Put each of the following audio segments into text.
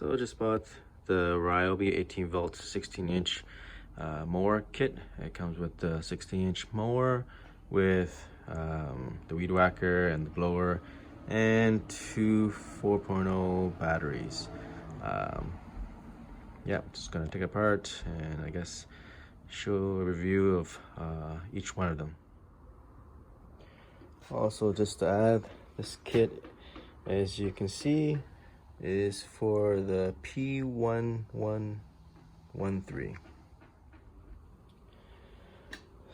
So I just bought the Ryobi 18 volt 16-inch mower kit. It comes with the 16-inch mower with the weed whacker and the blower and two 4.0 batteries. Yeah, just gonna take it apart and I guess show a review of each one of them. Also, just to add, this kit, as you can see, is for the P1113.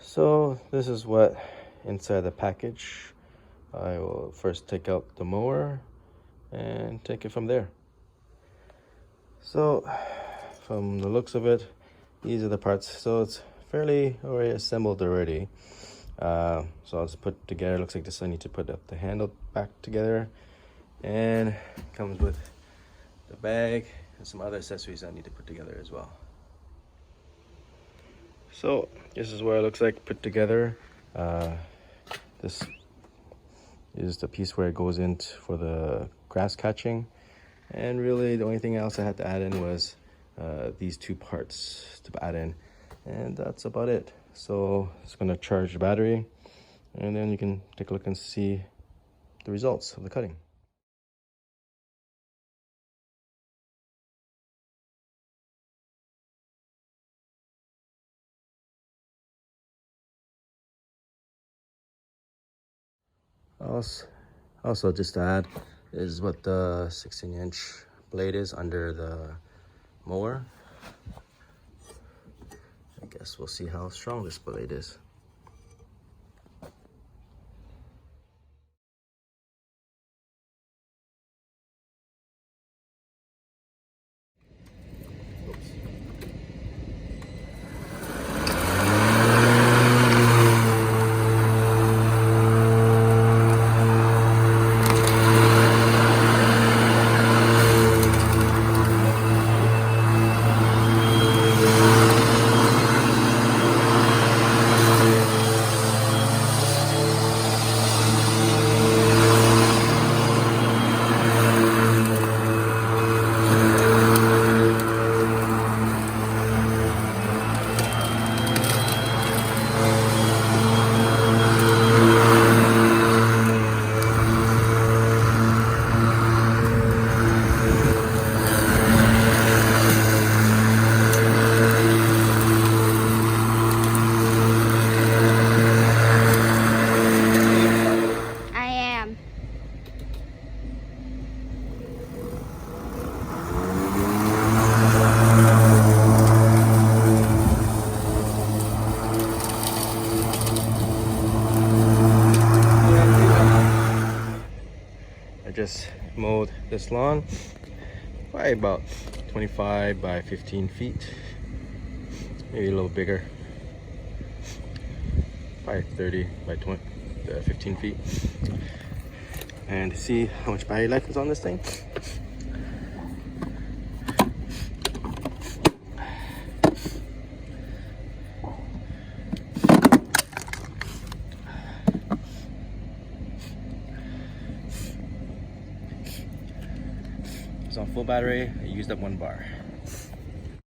So this is what inside the package. I will first take out the mower and take it from there. So from the looks of it, these are the parts. So it's fairly already assembled already. So I'll just put together. Looks like this. I need to put up the handle back together, and it comes with the bag and some other accessories I need to put together as well. So this is what it looks like put together. This is the piece where it goes in for the grass catching, and really the only thing else I had to add in was these two parts to add in, and that's about it. So it's going to charge the battery, and then you can take a look and see the results of the cutting. Also, just to add, is what the 16-inch blade is under the mower. I guess we'll see how strong this blade is. Just mowed this lawn by about 25 by 15 feet, maybe a little bigger, probably 30 by 15 feet. And to see how much battery life is on this thing, on full battery, I used up 1 bar.